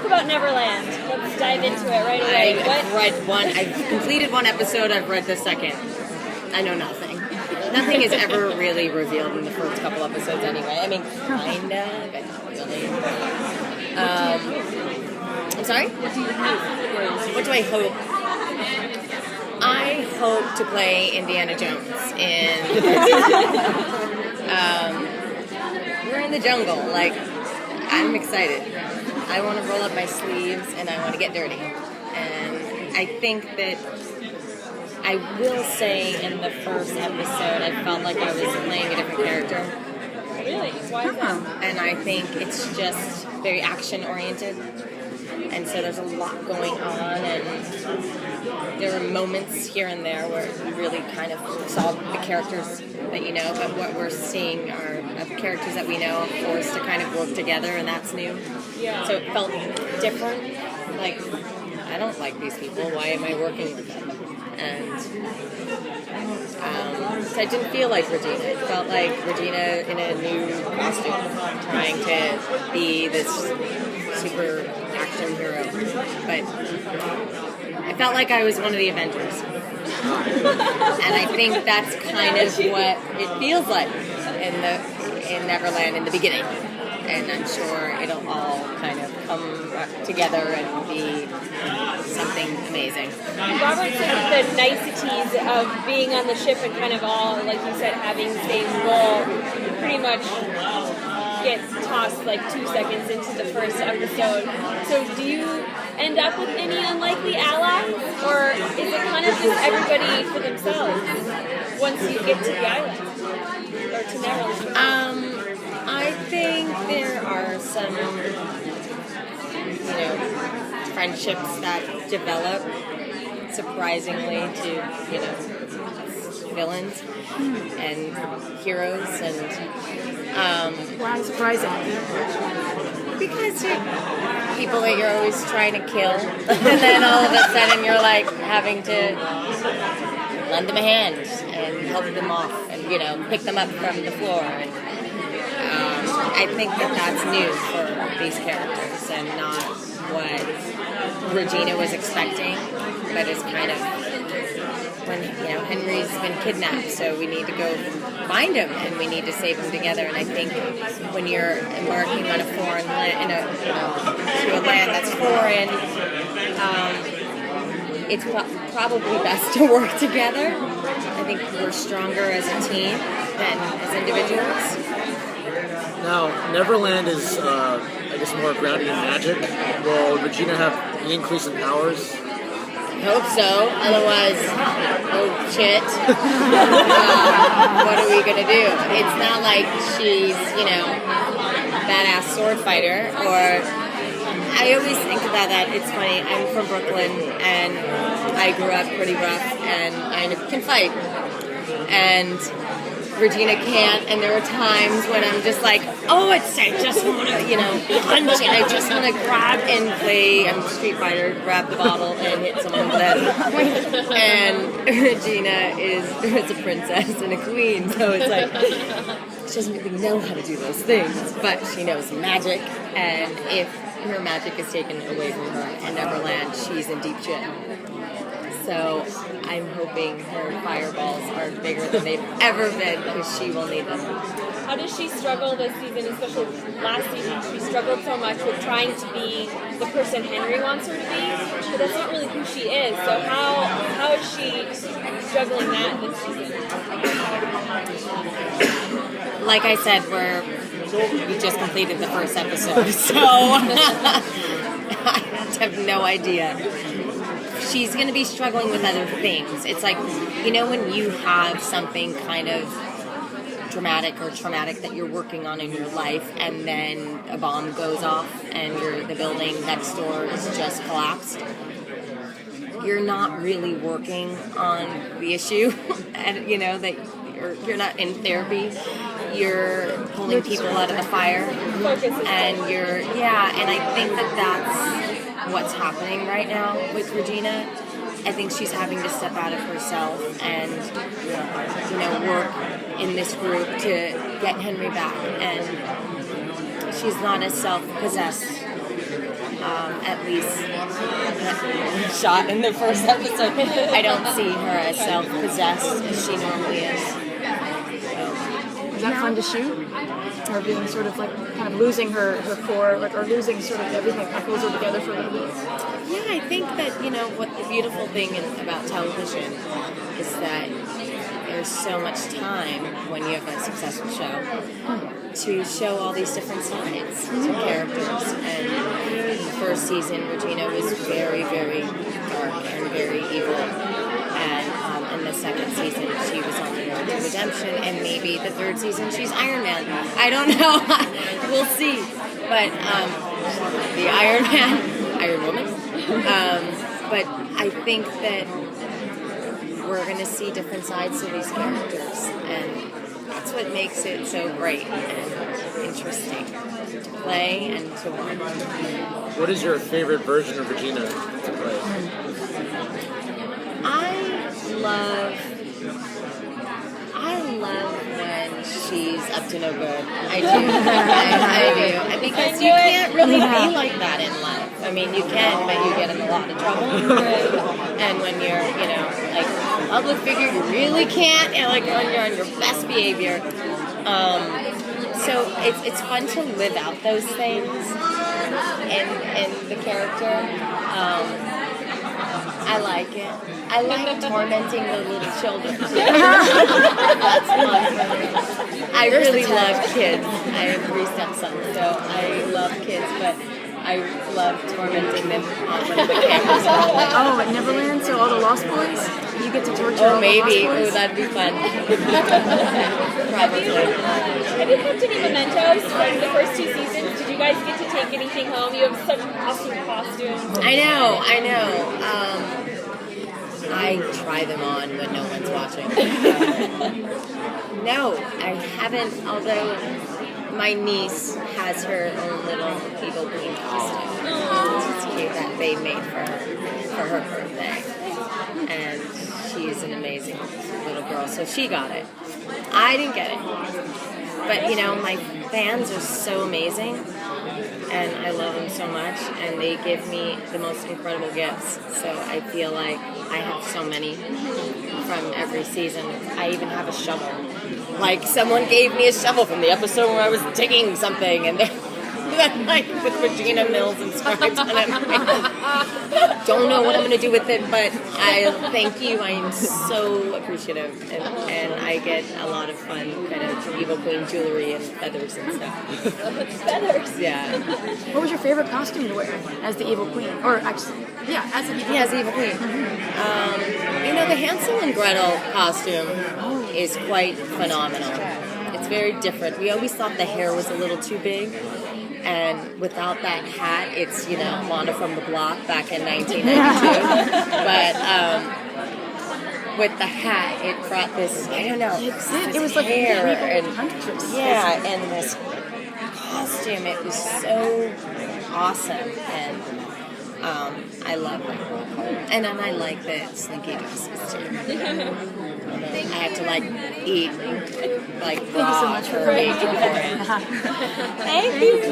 talk about Neverland. Let's dive into it right away. I've completed one episode, I've read the second. I know nothing. Nothing is ever really revealed in the first couple episodes anyway. I mean, kinda, but not really. I'm sorry? What do I hope? I hope to play Indiana Jones in... we're in the jungle. Like, I'm excited. I want to roll up my sleeves and I want to get dirty. And I think that I will say in the first episode I felt like I was playing a different character. Really? Why is that? And I think it's just very action-oriented. And so there's a lot going on, and there are moments here and there where you really kind of saw the characters that you know, but what we're seeing are characters that we know forced to kind of work together, and that's new. Yeah. So it felt different. Like, I don't like these people. Why am I working with them? And so I didn't feel like Regina. It felt like Regina in a new costume, trying to be this super action hero. But I felt like I was one of the Avengers. And I think that's kind of what it feels like in Neverland in the beginning. And I'm sure it'll all kind of come together and be something amazing. Robert said that the niceties of being on the ship and kind of all, like you said, having the same role pretty much gets tossed like 2 seconds into the first episode. So do you end up with any unlikely allies? Or is it kind of just everybody for themselves once you get to the island? Or to Neverland? I think there are some, friendships that develop surprisingly to, villains and heroes, and why surprising? because you're people that you're always trying to kill, and then all of a sudden you're like having to lend them a hand and help them off, and pick them up from the floor. And, I think that's new for these characters and not what Regina was expecting, but is kind of when Henry's been kidnapped, so we need to go find him and we need to save him together. And I think when you're embarking on a foreign land, to a land that's foreign, it's probably best to work together. I think we're stronger as a team than as individuals. Now, Neverland is, more grounded in magic. Will Regina have an increase in powers? I hope so. Otherwise, oh shit. What are we gonna do? It's not like she's, badass sword fighter. Or I always think about that. It's funny. I'm from Brooklyn, and I grew up pretty rough, and I can fight. And Regina can't, and there are times when I'm just like, I just want to, punch, and I just want to grab and play Street Fighter, grab the bottle and hit someone with it. And Regina is a princess and a queen, so it's like, she doesn't really know how to do those things, but she knows magic, and if her magic is taken away from her in Neverland, she's in deep shit. So I'm hoping her fireballs are bigger than they've ever been, because she will need them. How does she struggle this season, especially last season? She struggled so much with trying to be the person Henry wants her to be, but that's not really who she is. So how is she struggling that this season? Like I said, we just completed the first episode, so I have no idea. She's going to be struggling with other things. It's like, when you have something kind of dramatic or traumatic that you're working on in your life, and then a bomb goes off and the building next door is just collapsed. You're not really working on the issue, and that you're not in therapy. You're pulling people out of the fire, and and I think that's what's happening right now with Regina. I think she's having to step out of herself and work in this group to get Henry back, and she's not as self-possessed at least shot in the first episode. I don't see her as self-possessed as she normally is. Is that fun to shoot? Or being sort of like kind of losing her core, like, or losing sort of everything that pulls her together for a little bit? Yeah, I think that, what the beautiful thing about television is that there's so much time when you have a successful show to show all these different sides to characters. And the first season, Regina was very, very dark and very evil. And in the second season, she was on the road to redemption. And maybe the third season, she's Iron Man. I don't know. We'll see. But the Iron Man, Iron Woman. But I think that we're going to see different sides to these characters, and that's what makes it so great and interesting to play and to watch. What is your favorite version of Regina to play? I love when she's up to no good. I do. I do. Because you can't really be like that in life. I mean, you can, but you get in a lot of trouble. And when you're, like a public figure, you really can't. And like when you're on your best behavior. So it's fun to live out those things in the character. I like it. I like tormenting the little children. That's fun. I really love kids. I have 3 stepsons, so I love kids, but I love tormenting them when the cameras are on. Oh, at Neverland, so all the Lost Boys, you get to torture all maybe. the Lost Boys? Ooh, that'd be fun. Probably. Have you kept any mementos from the first 2 seasons? Did you guys get to take anything home? You have such awesome costumes. I know. I try them on when no one's watching. No, I haven't, although my niece has her own little Evil Queen costume. It's cute that they made for her birthday. And she's an amazing little girl, so she got it. I didn't get it. But, my fans are so amazing, and I love them so much, and they give me the most incredible gifts. So I feel like I have so many from every season. I even have a shovel. Like, someone gave me a shovel from the episode where I was digging something, and like with Regina Mills inscribed on it. Don't know what I'm going to do with it, but I thank you. I am so appreciative, and I get a lot of fun kind of Evil Queen jewelry and feathers and stuff. Feathers? Yeah. What was your favorite costume to wear as the Evil Queen? Or actually, as the Evil Queen. Yeah, as the Evil Queen. The Hansel and Gretel costume is quite phenomenal. It's very different. We always thought the hair was a little too big. And without that hat, it's, Wanda from the Block back in 1992. But with the hat, it brought this, I don't know, It was like hair and huntress. and this costume. It was so awesome, and I love it. And then I like the slinky dresses too. I have to eat raw Thank you so much for turkey beforehand. Thank you.